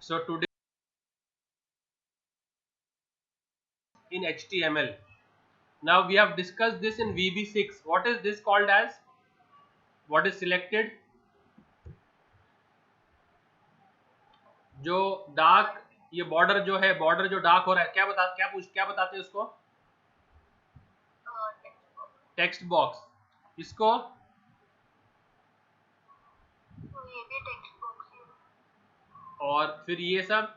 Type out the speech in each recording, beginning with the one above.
So today in HTML. Now we have discussed this in VB6. What is this called as? What is selected? जो dark, ये border जो है, border जो dark हो रहा है, क्या बताते हैं उसको? Text box. इसको ये भी टेक्स्ट बॉक्स है. और फिर ये सब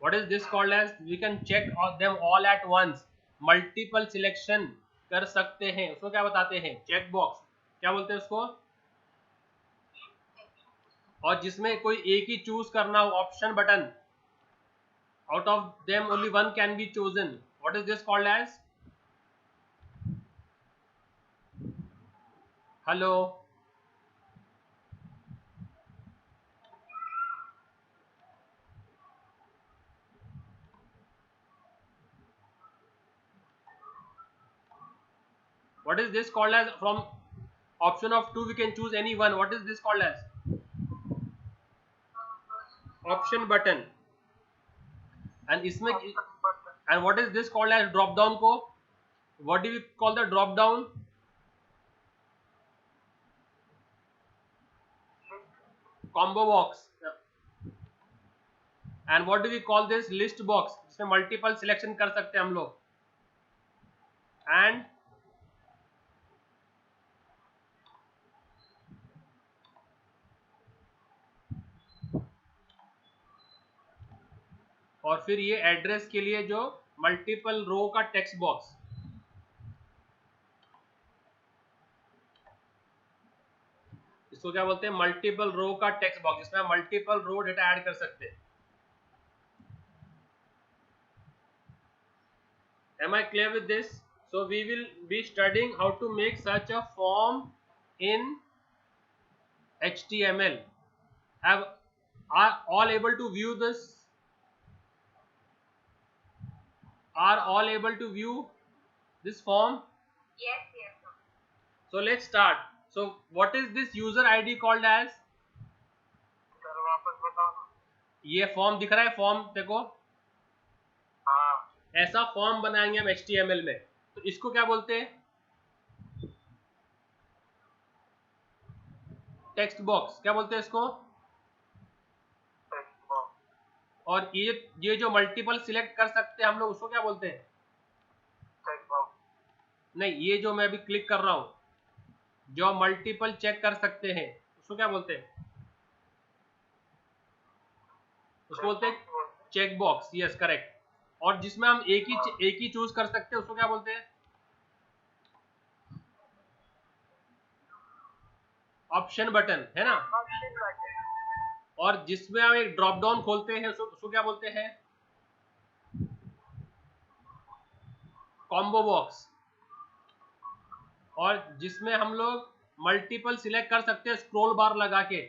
what is this called as? We can check them all at once. Multiple selection कर सकते हैं, उसको क्या बताते हैं? Check box. क्या बोलते हैं उसको? और जिसमें कोई एक ही चूज करना हो, option button. Out of them only one can be chosen. What is this called as? Hello. What is this called as? From option of two we can choose any one. What is this called as? Option button. And इसमें and what is this called as? Drop down को what do we call the drop down? Combo box. And what do we call this? List box, जिसमें multiple selection कर सकते हैं हम लोग. And और फिर ये एड्रेस के लिए जो मल्टीपल रो का टेक्स्ट बॉक्स. इसको क्या बोलते हैं? मल्टीपल रो का टेक्स्ट बॉक्स, जिसमें हम मल्टीपल रो डेटा ऐड कर सकते हैं. Am I clear with this? So we will be studying how to make such a form in HTML. Are all able to view this? Are all able to view this form? Yes, yes, sir. So let's start. So what is this user ID called as? Sir वापस बताओ ना. ये form दिख रहा है, form देखो. हाँ. ऐसा फॉर्म बनाएंगे हम HTML में, तो इसको क्या बोलते हैं? Text box. क्या बोलते हैं इसको? Text box. और ये जो मल्टीपल सिलेक्ट कर सकते हैं हम लोग, उसको क्या बोलते हैं? Text box. नहीं, ये जो मैं अभी क्लिक कर रहा हूं, जो मल्टीपल चेक कर सकते हैं, उसको क्या बोलते हैं? उसको बोलते हैं चेक बॉक्स. Yes, correct. और जिसमें हम एक ही चूज कर सकते हैं, उसको क्या बोलते हैं? ऑप्शन बटन, है ना. Option button. और जिसमें हम एक ड्रॉप डाउन खोलते हैं, उसको क्या बोलते हैं? Combo box. और जिसमें हम लोग मल्टीपल सिलेक्ट कर सकते हैं, स्क्रॉल बार लगा के.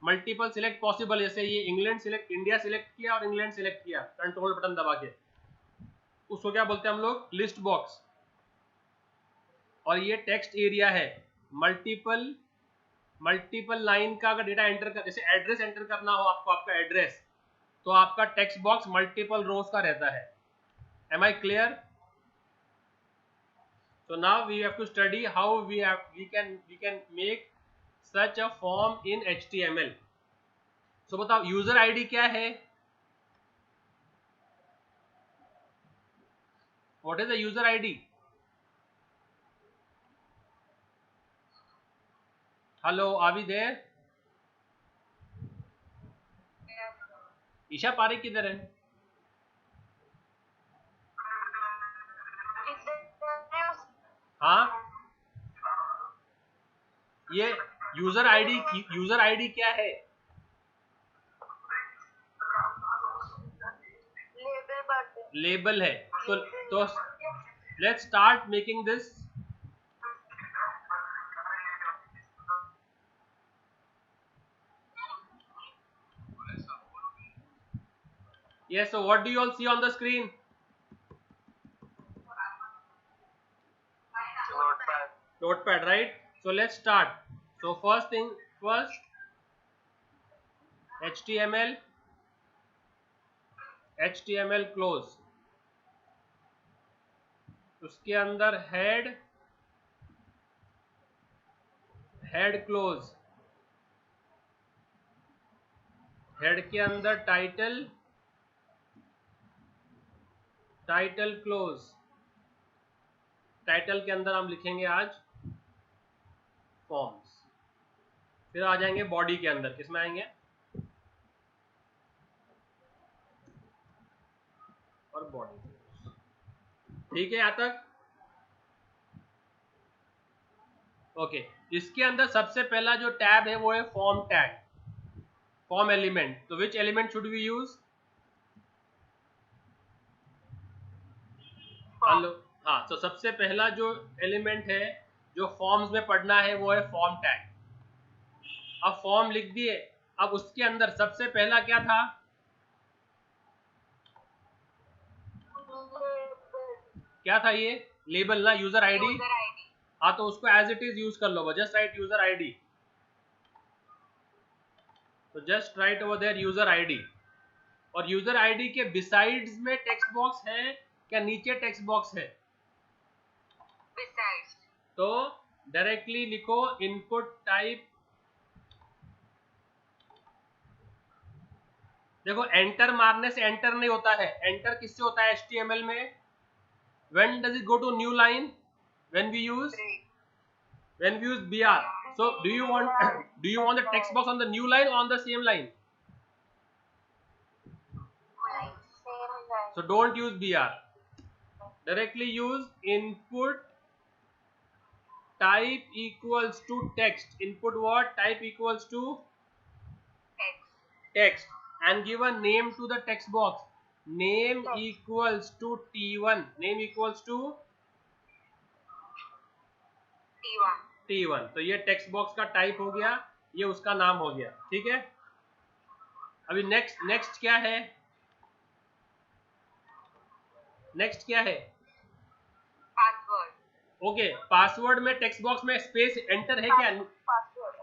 मल्टीपल सिलेक्ट पॉसिबल, जैसे ये इंडिया सिलेक्ट किया और इंग्लैंड सिलेक्ट किया, कंट्रोल बटन दबा के, उसको क्या बोलते हैं हम लोग? List box. और ये टेक्स्ट एरिया है. मल्टीपल लाइन का अगर डेटा एंटर कर, जैसे एड्रेस एंटर करना हो आपको, आपका एड्रेस, तो आपका टेक्स्ट बॉक्स मल्टीपल रोज का रहता है. Am I clear? So now we have to study how we can make such a form in HTML. So बताओ यूजर आईडी क्या है? What is the user ID? Hello, are we there? Isha Parekh किधर है? हाँ, ये यूजर आईडी क्या है? Label है. तो let's start making this. Yes, so what do you all see on the screen? Notepad. Notepad, right? So let's start. So first thing first, HTML close, उसके अंदर हेड क्लोज, हेड के अंदर title close, title के अंदर हम लिखेंगे आज forms. फिर आ जाएंगे बॉडी के अंदर, किसमें आएंगे? और बॉडी। ठीक है यहाँ तक? ओके, इसके अंदर सबसे पहला जो टैब है वो है फॉर्म टैग, फॉर्म एलिमेंट। तो which element should we use? Hello, हाँ, तो सबसे पहला जो एलिमेंट है जो फॉर्म्स में पढ़ना है वो है फॉर्म टैग। अब फॉर्म लिख दिए, अब उसके अंदर सबसे पहला क्या था? क्या था ये? लेबल ना, यूजर आईडी। हाँ, तो उसको एज इट इज यूज कर लो, जस्ट राइट यूजर आईडी। तो just write over there user ID. और यूजर आईडी के बिसाइड्स में टेक्स्ट बॉक्स है क्या? नीचे टेक्स्ट बॉक्स है? Besides. तो डायरेक्टली लिखो इनपुट टाइप। देखो, एंटर मारने से एंटर नहीं होता है। एंटर किससे होता है HTML में? When does it go to new line? When we use BR. So do you want the text box on the new line or on the same line? So don't use BR. Directly use input type equals to text. Input what? Type equals to text, and give a name to the text box. Name equals to T1. Name equals to T1। तो ये text box का type हो गया, ये उसका नाम हो गया। ठीक है, अभी नेक्स्ट क्या है? नेक्स्ट क्या है? Password. ओके, पासवर्ड में टेक्स्ट बॉक्स में स्पेस एंटर है क्या? Password.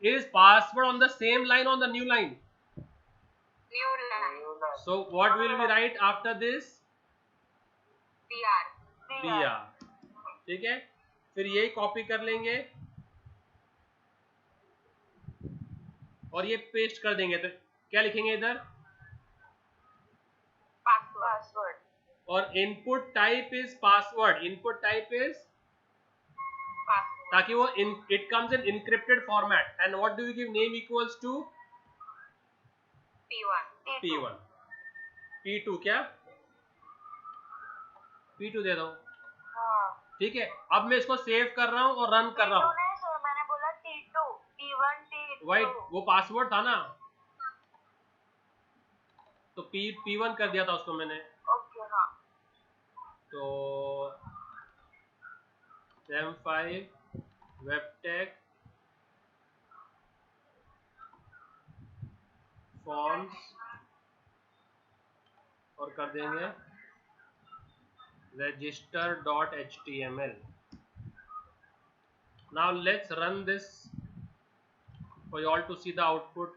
Is password on the same line on the new line? New line. So what will be right after this? BR. ठीक है, फिर यही कॉपी कर लेंगे और ये पेस्ट कर देंगे। तो क्या लिखेंगे इधर? Password. और input type is password. Input type is, Password. ताकि वो it comes in encrypted format. And what do you give? Name equals to P1. P2 क्या? P2 दे दो। हाँ. ठीक है, अब मैं इसको सेव कर रहा हूँ और रन कर रहा हूँ। नहीं सर, मैंने बोला T2. T1 T2. वाइट, वो पासवर्ड था ना, तो P1 कर दिया था उसको मैंने। ओके, हाँ. तो M5 वेबटेक फॉर्म्स और कर देंगे register.html. Now let's run this for you all to see the output.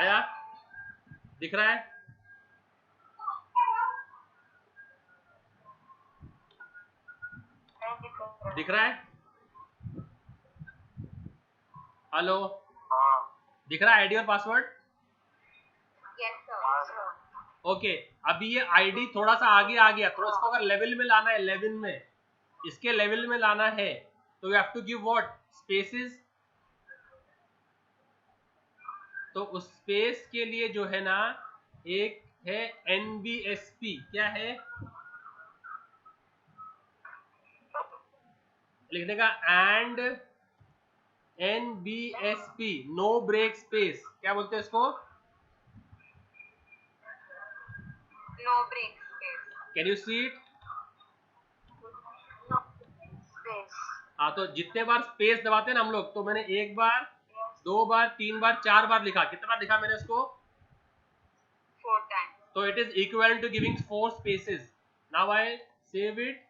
आया? दिख रहा है? दिख रहा है? हेलो, हाँ. दिख रहा है आईडी और पासवर्ड? Yes sir. ओके, अभी ये आईडी थोड़ा सा आगे आ गया, थोड़ा इसको अगर लेवल में लाना है, लेवल में, इसके लेवल में लाना है, तो you have to give what? Spaces. तो उस स्पेस के लिए जो है ना, एक है NBSP। क्या है? लिखने का and NBSP, no break space. क्या बोलते हैं इसको? No break space. Can you see it? हाँ, तो जितने बार स्पेस दबाते हैं ना हम लोग, तो मैंने 1 बार, Yes. 2 बार, 3 बार, 4 बार लिखा। कितना बार लिखा मैंने इसको? 4 times. तो it is equivalent to giving 4 spaces. Now I save it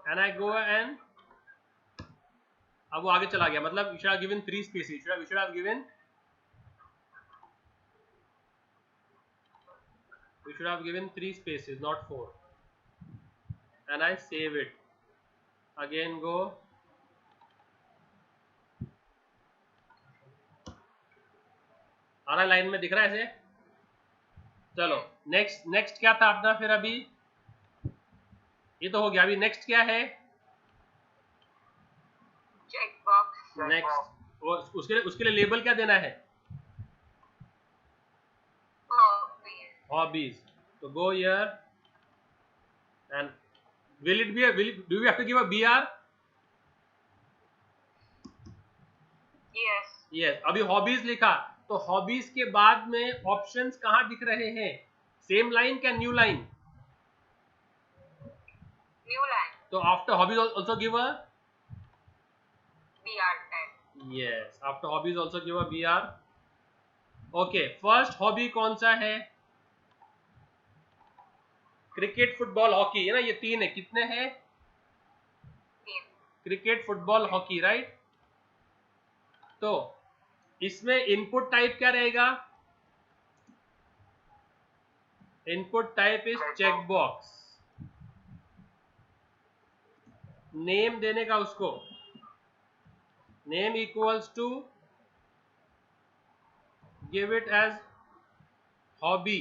and I go and अब वो आगे चला गया. मतलब you should have given 3 spaces. You should have given 3 spaces, not 4. And I save it. Again go. आ रहा line में दिख रहा है ऐसे? चलो नेक्स्ट क्या था अपना फिर? अभी ये तो हो गया. अभी नेक्स्ट क्या है? Checkbox. नेक्स्ट उसके लिए लेबल क्या देना है? Hobbies. Hobbies. So go here and do we have to give a BR? Yes. Yes. अभी हॉबीज लिखा, तो हॉबीज के बाद में ऑप्शंस कहाँ दिख रहे हैं? सेम लाइन क्या न्यू लाइन? New line. तो after hobbies also give a BR tag. Yes, after hobbies also give a BR. Okay, first hobby कौन सा है? क्रिकेट, फुटबॉल, हॉकी है ना, ये 3 है. कितने हैं? 3. Cricket, football, hockey, right. तो इसमें इनपुट टाइप क्या रहेगा? Input type is check box. Name देने का उसको, name equals to give it as hobby.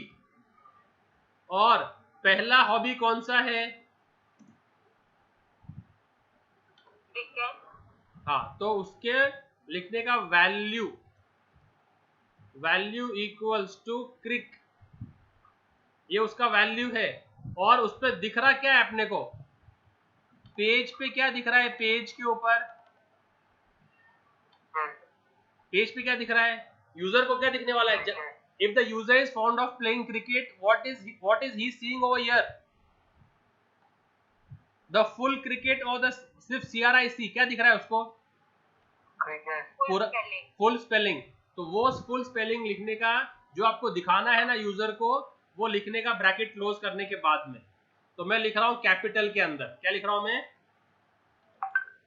और पहला हॉबी कौन सा है? Cricket. हाँ, तो उसके लिखने का वैल्यू इक्वल्स टू क्रिक. ये उसका वैल्यू है. और उस पर दिख रहा क्या है अपने को? पेज पे क्या दिख रहा है? पेज के ऊपर पेज पे क्या दिख रहा है? यूजर को क्या दिखने वाला है? If the user is fond of playing cricket, what is he seeing over here? The full cricket और द सिर्फ CRIC क्या दिख रहा है उसको? Full spelling. Full spelling. तो वो फुल स्पेलिंग लिखने का जो आपको दिखाना है ना यूजर को, वो लिखने का ब्रैकेट क्लोज करने के बाद में. तो मैं लिख रहा हूं कैपिटल के अंदर. क्या लिख रहा हूं मैं?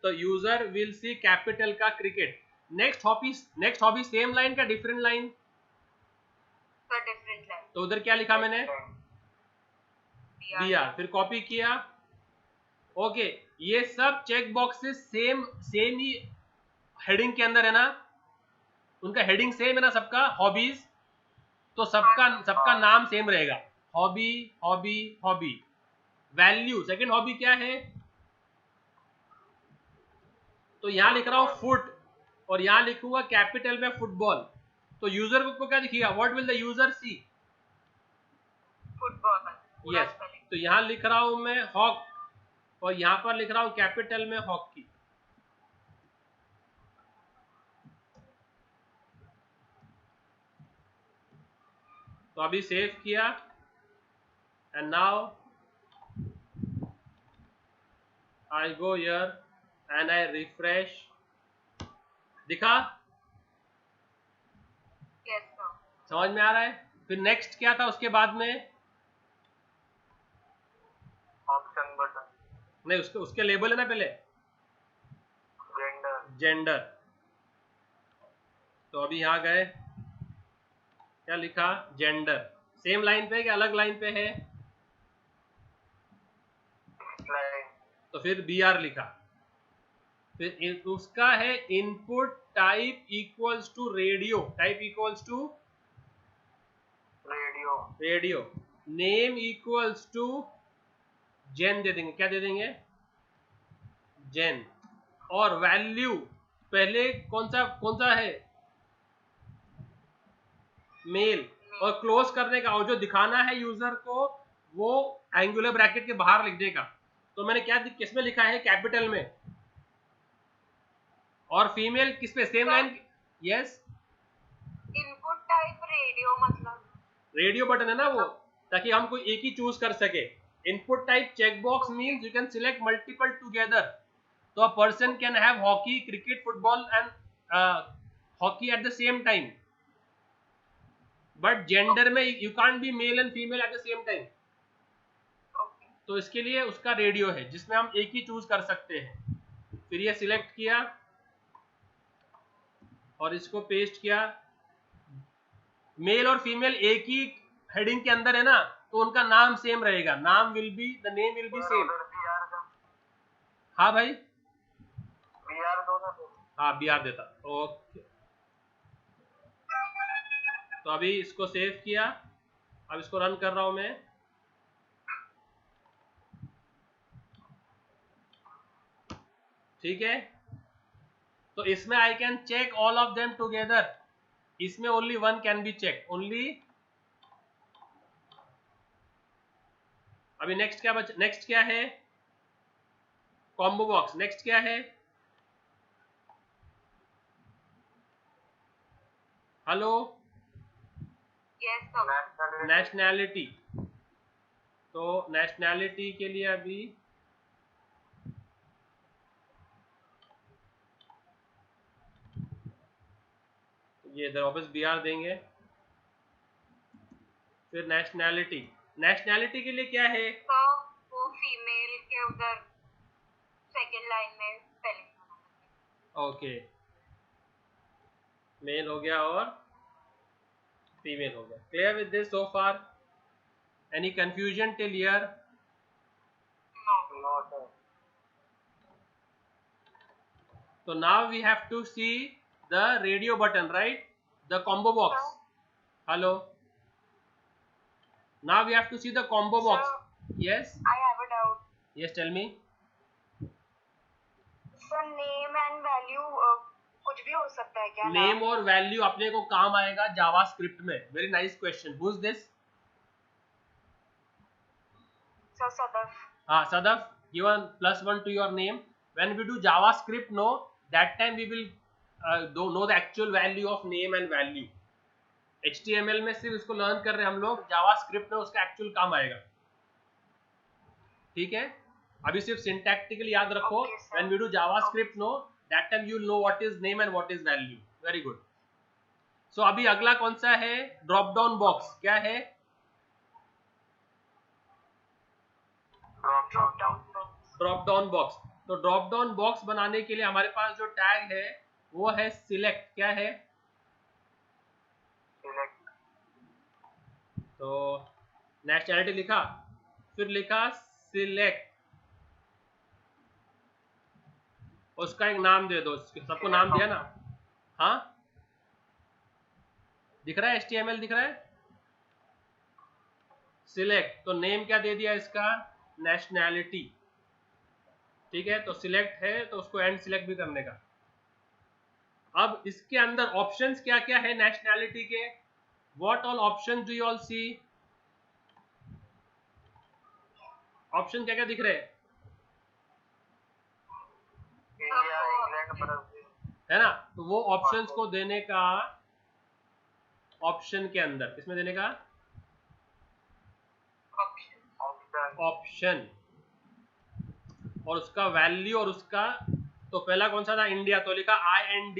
तो यूजर विल सी कैपिटल का cricket. Next hobby same line का different line? So different line. तो उधर क्या लिखा मैंने? BR. दिया, फिर कॉपी किया. ओके, ये सब चेक बॉक्सेस सेम ही हेडिंग के अंदर है ना? उनका हेडिंग सेम है ना सबका? हॉबीज. तो सबका नाम सेम रहेगा. Hobby hobby hobby. Value second hobby क्या है? तो यहां लिख रहा हूं फुट, और यहां लिखूंगा कैपिटल में फुटबॉल. तो यूजर को क्या दिखेगा? What will the user see? Football. Yes. तो यहां लिख रहा हूं मैं हॉक, और यहां पर लिख रहा हूं कैपिटल में हॉकी. तो अभी सेव किया and now I go here and I refresh. दिखा? Yes, sir. समझ में आ रहा है? फिर नेक्स्ट क्या था उसके बाद में? Option button. नहीं, उसके लेबल है ना पहले? जेंडर. तो अभी यहां गए, क्या लिखा? जेंडर. सेम लाइन पे है कि अलग लाइन पे है? तो फिर BR लिखा. फिर उसका है input type equals to radio. Type equals to radio. Name equals to gen दे देंगे. क्या दे देंगे? जेन. और वैल्यू पहले कौन सा है? मेल. और क्लोज करने का, और जो दिखाना है यूजर को, वो एंगुलर ब्रैकेट के बाहर लिखने का. तो मैंने किसमें लिखा है? कैपिटल में. और फीमेल किस पे? Same line. Yes, Input type radio मतलब. रेडियो बटन है ना वो, ताकि हम कोई एक ही चूज कर सके. Input type check box means you can select multiple together. तो a person can have hockey, cricket, football and hockey at the same time, but gender में you can't be male and female at the same time. Okay. तो इसके लिए उसका radio है जिसमें हम एक ही चूज कर सकते हैं. फिर ये सिलेक्ट किया और इसको पेस्ट किया. मेल और फीमेल एक ही हेडिंग के अंदर है ना, तो उनका नाम सेम रहेगा. नाम will be, the name will be same. हाँ भाई, BR दोनों. हाँ BR देता. ओके, तो अभी इसको सेव किया. अब इसको रन कर रहा हूं मैं. ठीक है, तो इसमें I can check all of them together. इसमें only one can be check only. अभी नेक्स्ट क्या है? Combo box. नेक्स्ट क्या है? Hello, Yes sir. नेशनैलिटी. तो नेशनैलिटी के लिए अभी ये इधर वापस BR देंगे. फिर नेशनैलिटी के लिए क्या है? तो वो फीमेल के उधर सेकंड लाइन में स्पेलिंग. ओके, मेल हो गया और फीमेल हो गया. Clear with this so far? Any confusion till here? No sir. So now we have to see the radio button, right? The combo box. Hello. Now we have to see the combo box. Yes. I have a doubt. Yes, tell me. Sir, name and value कुछ भी हो सकता है क्या? Name और value अपने को काम आएगा जावास्क्रिप्ट में. Very nice question. Who's this? Sir, Sadaf. हाँ, Sadaf. Give a +1 to your name. When we do JavaScript, no, that time we will don't know the actual value of name and value. HTML में सिर्फ इसको learn कर रहे हैं हम लोग. JavaScript में उसका एक्चुअल काम आएगा. ठीक है, अभी सिर्फ syntactically याद रखो. Okay, sir. When we do JavaScript, no, that time you will know what is name and what is value. Very good. So अभी अगला कौन सा है? Drop down box. क्या है? Drop down box. तो ड्रॉप डाउन बॉक्स बनाने के लिए हमारे पास जो टैग है वो है सिलेक्ट. क्या है? Select. तो नेशनैलिटी लिखा, फिर लिखा सिलेक्ट. उसका एक नाम दे दो. सबको नाम दिया ना? हाँ, दिख रहा है? HTML दिख रहा है? सिलेक्ट. तो नेम क्या दे दिया इसका? नेशनैलिटी. ठीक है, तो सिलेक्ट है तो उसको एंड सिलेक्ट भी करने का. अब इसके अंदर ऑप्शंस क्या क्या है नेशनैलिटी के? What all option do you all see? Option क्या क्या दिख रहे हैं? India, England, Brazil. है ना? तो वो ऑप्शंस को देने का ऑप्शन के अंदर, किसमें देने का? ऑप्शन. और उसका वैल्यू और उसका, तो पहला कौन सा था? इंडिया. तो लिखा IND.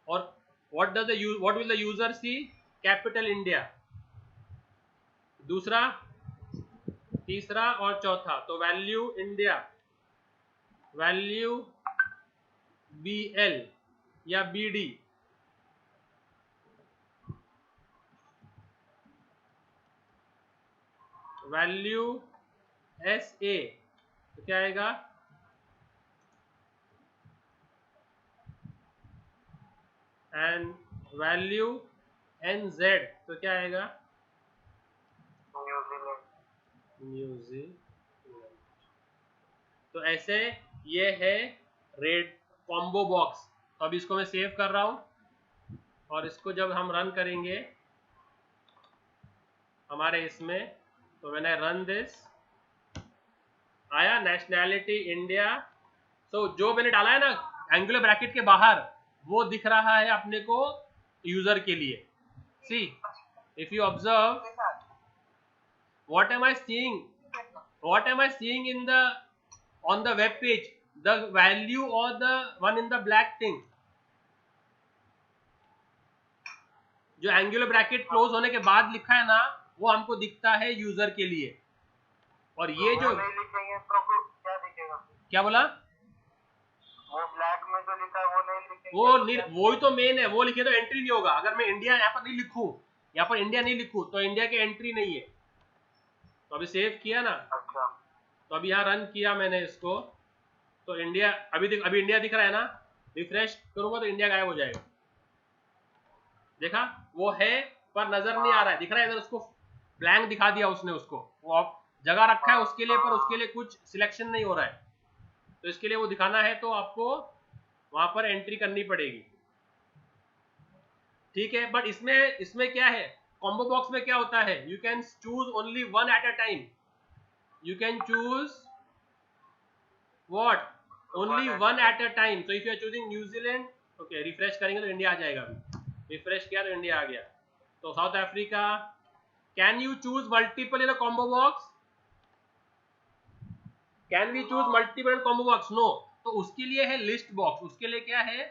और what will the user see? Capital India. दूसरा, तीसरा और चौथा. तो वैल्यू इंडिया, वैल्यू BL या BD. Value SA. तो क्या आएगा? And value NZ. तो क्या आएगा? न्यूजीलैंड. तो ऐसे ये है रेड कॉम्बो बॉक्स. तो अभी इसको मैं सेव कर रहा हूं और इसको जब हम रन करेंगे हमारे इसमें, तो व्हेन आई रन दिस आया नेशनैलिटी इंडिया. तो जो मैंने डाला है ना एंगुलर ब्रैकेट के बाहर, वो दिख रहा है अपने को यूजर के लिए. See, if you observe, what am I seeing in the on the web page? the value or the one in the black thing, जो एंगुलर ब्रैकेट क्लोज होने के बाद लिखा है ना, वो हमको दिखता है यूजर के लिए। और ये जो नहीं लिखेंगे तो क्या दिखेगा? क्या बोला? वो ब्लैक में जो लिखा है वो नहीं लिखेंगे? वही तो मेन है, वो लिखे तो एंट्री नहीं होगा। अगर मैं इंडिया यहाँ पर नहीं लिखूं, यहाँ पर इंडिया नहीं लिखूं, तो इंडिया की एंट्री नहीं है। तो अभी सेव किया ना, अच्छा, तो अभी यहाँ रन किया मैंने इसको, तो इंडिया अभी इंडिया दिख रहा है ना। रिफ्रेश करूंगा तो इंडिया गायब हो जाएगा। देखा, वो है पर नजर नहीं आ रहा है, दिख रहा है इधर, उसको ब्लैंक दिखा दिया उसने, उसको वो जगह रखा है उसके लिए, पर उसके लिए कुछ सिलेक्शन नहीं हो रहा है। तो इसके लिए वो दिखाना है तो आपको वहां पर एंट्री करनी पड़ेगी, ठीक है। बट इसमें क्या है, कॉम्बो बॉक्स में क्या होता है, you can choose only one at a time, you can choose what, only one at a time. So if you are choosing New Zealand, okay refresh करेंगे तो इंडिया आ जाएगा। अभी रिफ्रेश किया तो इंडिया आ गया। तो South Africa, can you choose multiple in a combo box, can we choose multiple in combo box? No. तो उसके लिए है लिस्ट बॉक्स, उसके लिए क्या है,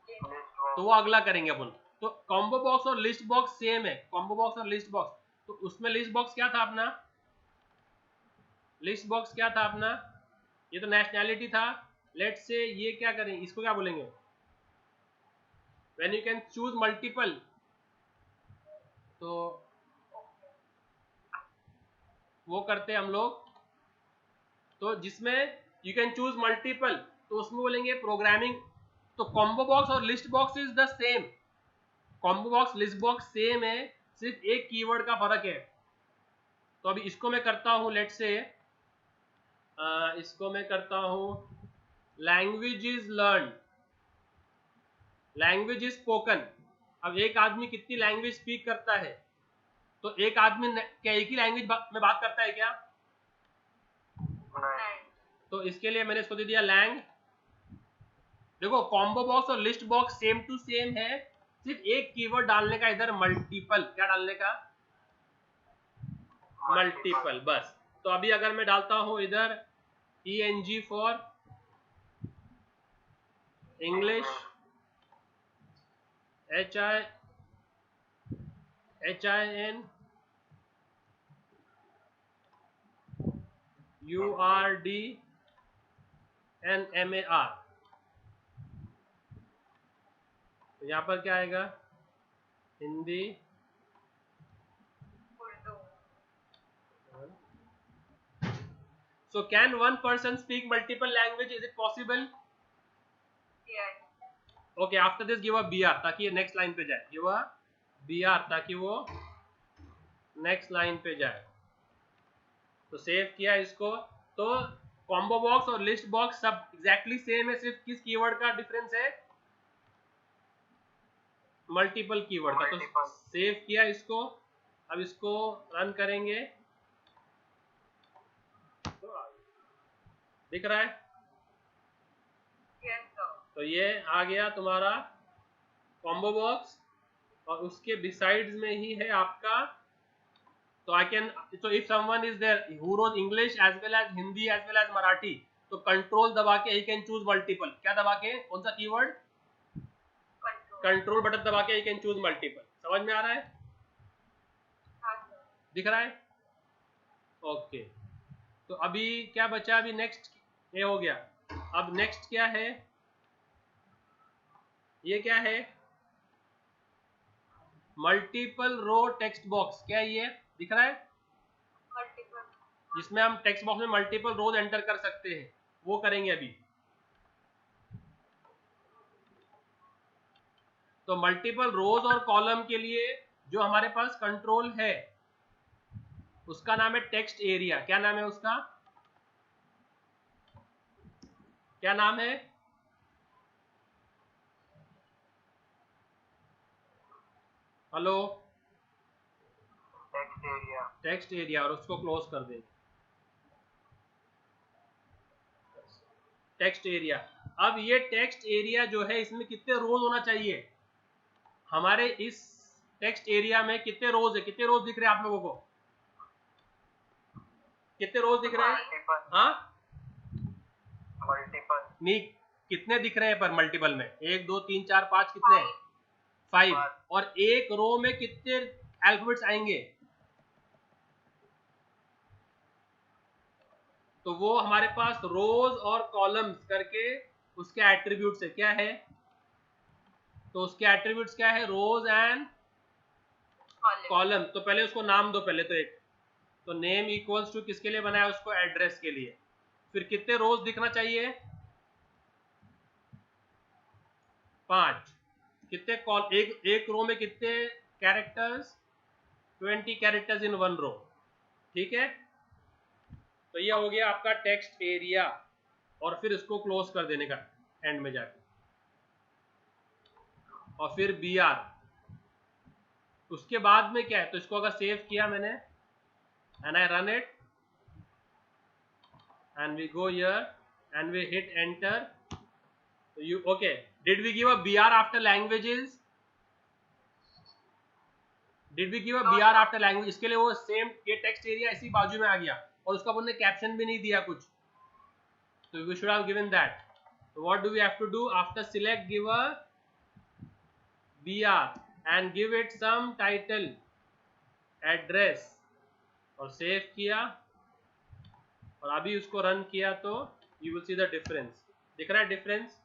तो वो अगला करेंगे अपन। तो कॉम्बो बॉक्स और लिस्ट बॉक्स सेम है, कॉम्बो बॉक्स और लिस्ट बॉक्स। तो उसमें लिस्ट बॉक्स क्या था अपना, लिस्ट बॉक्स क्या था अपना, ये तो नेशनैलिटी था। लेट्स से ये क्या करें, इसको क्या बोलेंगे, when you can choose multiple, तो वो करते हम लोग। तो जिसमें यू कैन चूज मल्टीपल, तो उसमें बोलेंगे प्रोग्रामिंग। तो कॉम्बो बॉक्स और list box is the same, combo box list box same है, सिर्फ एक कीवर्ड का फर्क है। तो अभी इसको मैं करता हूं, लेट्स से इसको मैं करता हूं language is learn, language is spoken. अब एक आदमी कितनी लैंग्वेज स्पीक करता है, तो एक आदमी क्या एक ही लैंग्वेज में बात करता है क्या? नहीं। तो इसके लिए मैंने इसको दे दिया लैंग। देखो कॉम्बो बॉक्स और list box same to same है, सिर्फ एक कीवर्ड डालने का इधर मल्टीपल, क्या डालने का, मल्टीपल, बस। तो अभी अगर मैं डालता हूं इधर ENG for English, HIN URDNMAR, तो यहाँ पर क्या आएगा, Hindi, so can one person speak multiple language, is it possible? Yes. Okay, after this give a BR ताकि ये नेक्स्ट लाइन पे जाए, give a BR ताकि वो नेक्स्ट लाइन पे जाए। तो सेव किया इसको। तो कॉम्बो बॉक्स और लिस्ट बॉक्स सब एग्जैक्टली सेम है, सिर्फ किस कीवर्ड का डिफरेंस है, मल्टीपल कीवर्ड का। तो सेव किया इसको, अब इसको रन करेंगे, दिख रहा है? Yes, sir. तो ये आ गया तुम्हारा कॉम्बो बॉक्स, और उसके बिसाइड्स में ही है आपका, तो आई कैन, तो if someone is there who knows English as well as Hindi as well as Marathi, तो कंट्रोल दबा के ही कैन चूज मल्टीपल, क्या दबा के, कौन सा कीवर्ड, कंट्रोल बटन दबा के ही कैन चूज मल्टीपल। समझ में आ रहा है, हाँ सर। दिख रहा है? ओके, तो अभी क्या बचा, अभी नेक्स्ट ये हो गया। अब नेक्स्ट क्या है, ये क्या है, मल्टीपल रो टेक्स्ट बॉक्स, क्या ये दिख रहा है, Multiple. जिसमें हम टेक्स्ट बॉक्स में मल्टीपल रोज एंटर कर सकते हैं, वो करेंगे अभी। तो मल्टीपल रोज और कॉलम के लिए जो हमारे पास कंट्रोल है उसका नाम है टेक्स्ट एरिया। क्या नाम है उसका, क्या नाम है, hello, text area. Text area, और उसको क्लोज कर देंगे, टेक्स्ट एरिया। अब ये टेक्स्ट एरिया जो है इसमें कितने रोज होना चाहिए, हमारे इस टेक्स्ट एरिया में कितने रोज है, कितने रोज दिख रहे हैं आप लोगों को, कितने रोज दिख रहे हैं, हाँ मल्टीपल नहीं, कितने दिख रहे हैं पर मल्टीपल में? 1 2 3 4 5 कितने हैं? 5। और एक रो में कितने अल्फाबेट्स आएंगे? तो वो हमारे पास रोज और कॉलम्स करके उसके एट्रीब्यूट्स है। क्या है? तो उसके एट्रीब्यूट्स क्या है? रोज एंड कॉलम। तो पहले उसको नाम दो। पहले तो एक तो नेम इक्वल्स टू किसके लिए बनाया? उसको एड्रेस के लिए। फिर कितने रोज दिखना चाहिए? 5। कितने कॉल? एक रो में कितने कैरेक्टर्स? 20 कैरेक्टर्स इन 1 रो। ठीक है, तो ये हो गया आपका टेक्स्ट एरिया। और फिर इसको क्लोज कर देने का एंड में जाके। और फिर बी आर। उसके बाद में क्या है? तो इसको अगर सेव किया मैंने and I run it and we go here and we hit enter, तो you okay. Did we give a B R after languages? Did we give a B R after language? इसके लिए वो same ये text area इसी बाजू में आ गया और उसका हमने कैप्शन भी नहीं दिया कुछ, तो we should have given that. So what do we have to do? After select, give a BR and give it some title, address, और सेव किया और अभी उसको रन किया तो you will see the difference। दिख रहा है डिफरेंस?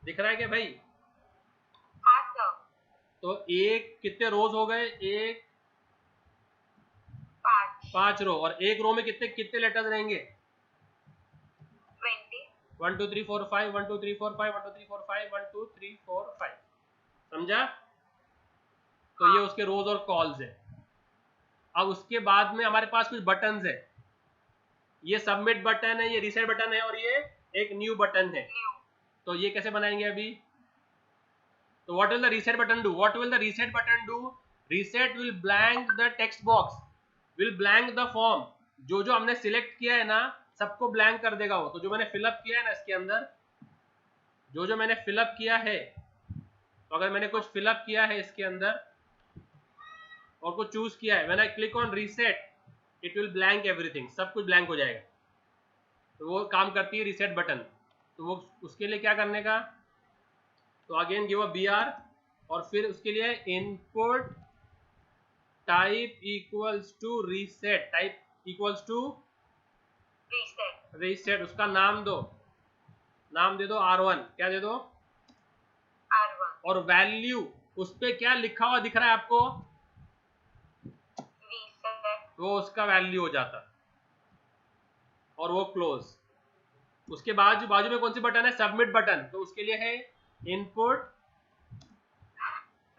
दिख रहा है क्या भाई? हाँ सर। तो एक कितने रोज हो गए? 1 5 रो। और एक रो में कितने कितने लेटर्स रहेंगे? 20। 1 2 3 4 5 1 2 3 4 5 1 2 3 4 5 1 2 3 4 5। समझा? तो ये उसके रोज और कॉल्स है। अब उसके बाद में हमारे पास कुछ बटन्स है। ये सबमिट बटन है, ये रीसेट बटन है और ये एक न्यू बटन है। तो ये कैसे बनाएंगे अभी? तो what will the reset button do? What will the reset button do? Reset will blank the text box, will blank the form. जो जो हमने सिलेक्ट किया है ना सबको ब्लैंक कर देगा वो। तो जो मैंने फिलअप किया है ना इसके अंदर, जो जो मैंने फिलअप किया है, तो अगर मैंने कुछ फिलअप किया है इसके अंदर और कुछ चूज किया है, when I click on reset it will blank everything, सब कुछ ब्लैंक हो जाएगा। तो वो काम करती है रीसेट बटन। तो वो उसके लिए क्या करने का? तो again give a B R और फिर उसके लिए input type equals to reset, type equals to reset. उसका नाम दो, नाम दे दो R1। क्या दे दो? R1। और वैल्यू उस पे क्या लिखा हुआ दिख रहा है आपको? रीसेट। वो उसका वैल्यू हो जाता और वो क्लोज। उसके बाद बाजू में कौन सी बटन है? Submit button. तो उसके लिए है input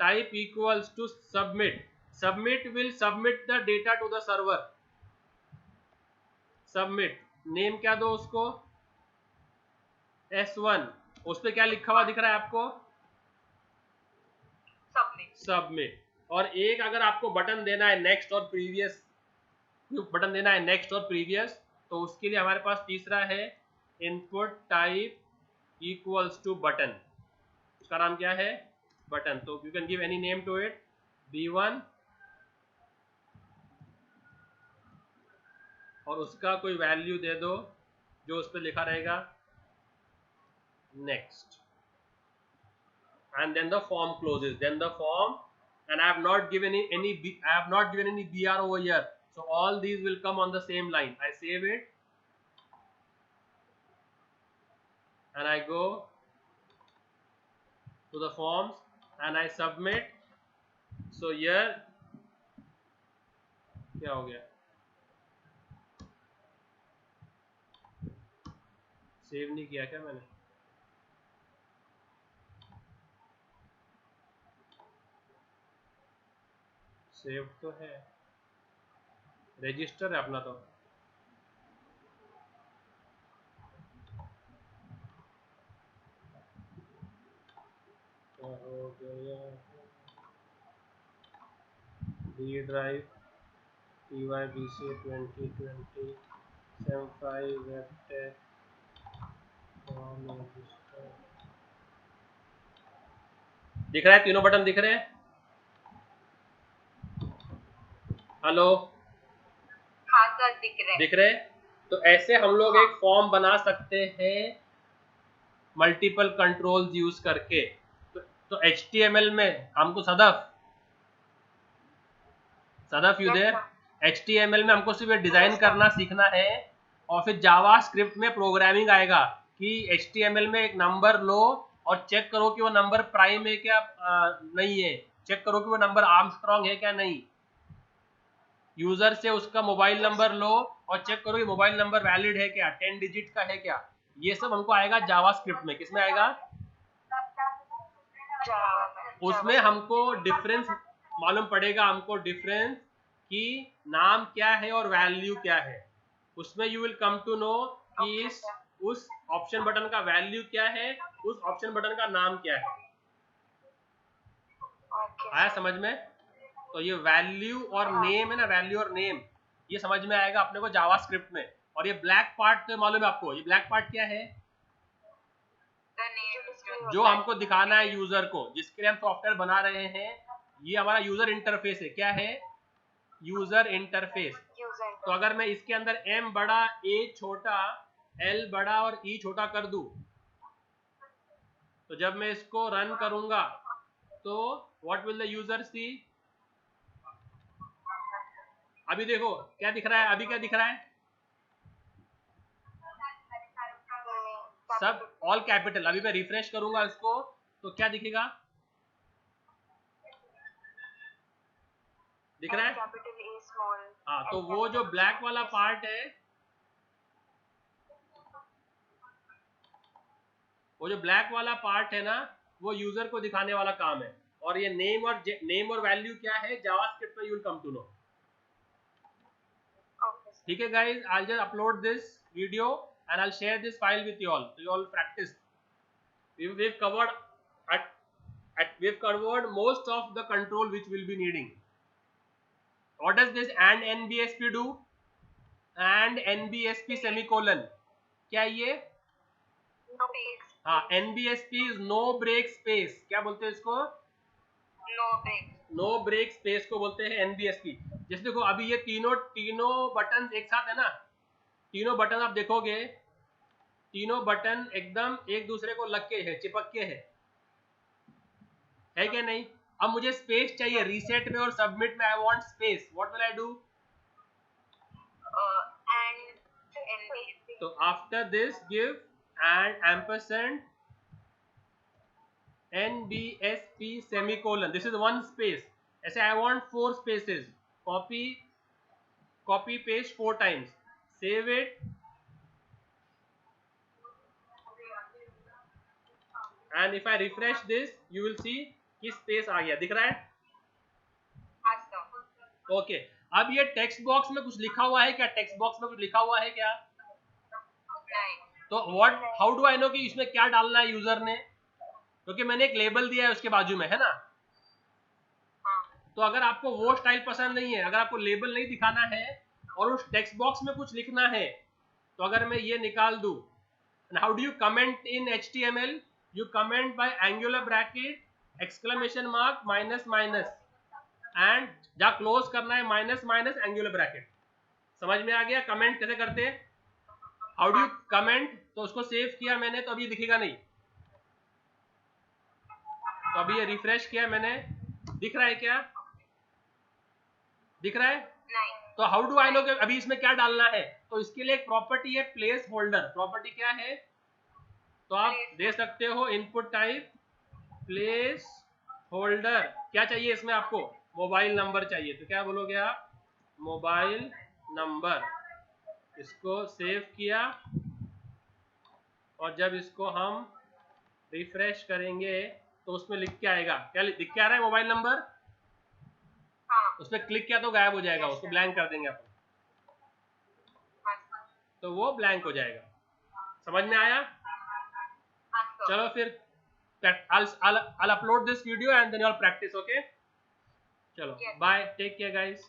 type equals to submit. Submit will submit the data to the server. Submit name क्या दो उसको? S1। उस पे क्या लिखा हुआ दिख रहा है आपको? सबमिट। सबमिट। और एक अगर आपको बटन देना है नेक्स्ट और प्रीवियस, बटन देना है नेक्स्ट और प्रीवियस, तो उसके लिए हमारे पास तीसरा है input type equals to button. उसका नाम क्या है? बटन। तो you can give any name to it, B1, और उसका कोई वैल्यू दे दो जो उस पर लिखा रहेगा next, and then the form closes. Then the form, and I have not given any BR over here, so all these will come on the same line. I save it and I go to the forms and I submit. So here क्या हो गया? Save नहीं किया क्या मैंने? Save तो है, register है अपना। तो हो गया D ड्राइव TYBC 2020 75 वेबटेक। दिख रहा है? तीनों बटन दिख रहे हैं? हेलो? हाँ सर दिख रहे हैं। दिख रहे? तो ऐसे हम लोग एक फॉर्म बना सकते हैं मल्टीपल कंट्रोल्स यूज करके। तो HTML में हमको सदफ you Yes, there, sir. HTML में हमको सिर्फ डिजाइन करना सीखना है और फिर जावा स्क्रिप्ट में प्रोग्रामिंग आएगा कि HTML में एक नंबर लो और चेक करो कि वो नंबर प्राइम है क्या नहीं है, चेक करो कि वो नंबर आर्मस्ट्रॉन्ग है क्या नहीं। यूजर से उसका मोबाइल नंबर लो और चेक करो कि मोबाइल नंबर वैलिड है क्या, 10 डिजिट का है क्या। ये सब हमको आएगा जावा स्क्रिप्ट में। किसमें आएगा? Java में. उसमें Java. हमको डिफरेंस मालूम पड़ेगा, हमको डिफरेंस कि नाम क्या है और वैल्यू क्या है। उसमें you will come to know कि उस ऑप्शन बटन का वैल्यू क्या है, उस ऑप्शन बटन का नाम क्या है। Okay, आया sir. समझ में? तो ये वैल्यू और नेम है ना, वैल्यू और नेम, ये समझ में आएगा अपने को जावा स्क्रिप्ट में। और ये ब्लैक पार्ट तो मालूम है आपको, ये ब्लैक पार्ट क्या है? The name. जो हमको दिखाना है यूजर को, जिसके लिए हम सॉफ्टवेयर बना रहे हैं, ये हमारा यूजर इंटरफेस है। क्या है? User interface. User. तो अगर मैं इसके अंदर M बड़ा, A छोटा, L बड़ा और E छोटा कर दूं, तो जब मैं इसको रन करूंगा तो व्हाट विल द यूजर सी? अभी देखो क्या दिख रहा है, अभी क्या दिख रहा है? सब ऑल कैपिटल। अभी मैं रिफ्रेश करूंगा इसको तो क्या दिखेगा? दिख रहा है? Capital A small. हाँ, तो वो जो ब्लैक वाला पार्ट है, वो जो ब्लैक वाला पार्ट है ना, वो यूजर को दिखाने वाला काम है। और ये नेम और वैल्यू क्या है, जावास्क्रिप्ट में you will come to know. Okay. ठीक है guys, I just upload this video and I share this file with you all, so you all practice. We've covered most of the control which we'll be needing. What does this and NBSP do? And NBSP semicolon, क्या ये? No breaks. हाँ, NBSP is no break space। क्या बोलते हैं इसको? No breaks. No break space को बोलते हैं NBSP। जैसे देखो अभी ये तीनों बटन एक साथ है ना, तीनों बटन आप देखोगे, तीनों बटन एकदम एक दूसरे को लग के है, चिपक के है क्या नहीं? अब मुझे स्पेस चाहिए, रीसेट में और सबमिट में I want space. What will I do? And NBSP. तो after this give and ampersand NBSP semicolon, this is one space। ऐसे I want 4 spaces, copy paste 4 times, save it and if I refresh this you will see कि space आ गया। दिख रहा है? Okay अब ये text box में कुछ लिखा हुआ है क्या? टेक्स्ट बॉक्स में कुछ लिखा हुआ है क्या? तो हाउ डू आई नो कि इसमें क्या डालना है यूजर ने? क्योंकि मैंने एक लेबल दिया है उसके बाजू में, है ना। तो अगर आपको वो स्टाइल पसंद नहीं है, अगर आपको लेबल नहीं दिखाना है और उस टेक्स्ट बॉक्स में कुछ लिखना है, तो अगर मैं ये निकाल दूं, how do you comment in HTML? You comment by angular bracket, exclamation mark, minus minus, and जहाँ क्लोज करना है माइनस माइनस एंगुलर ब्रैकेट। समझ में आ गया कमेंट कैसे करते हैं? How do you comment? तो उसको सेव किया मैंने, तो अभी दिखेगा नहीं। तो अभी ये रिफ्रेश किया मैंने, दिख रहा है क्या? दिख रहा है? नहीं। तो हाउ डू आई नो कि अभी इसमें क्या डालना है? तो इसके लिए एक प्रॉपर्टी है प्लेस होल्डर। प्रॉपर्टी क्या है? तो आप दे सकते हो इनपुट टाइप प्लेस होल्डर। क्या चाहिए इसमें आपको? मोबाइल नंबर चाहिए, तो क्या बोलोगे आप? Mobile number. इसको सेव किया और जब इसको हम रिफ्रेश करेंगे तो उसमें लिख के आएगा, क्या लिख के आ रहा है? Mobile number. उसमें क्लिक किया तो गायब हो जाएगा, उसको ब्लैंक कर देंगे अपन, तो वो ब्लैंक हो जाएगा। समझ में आया? चलो फिर I'll upload this video and then you'll practice, okay? चलो बाय, टेक केयर गाइस।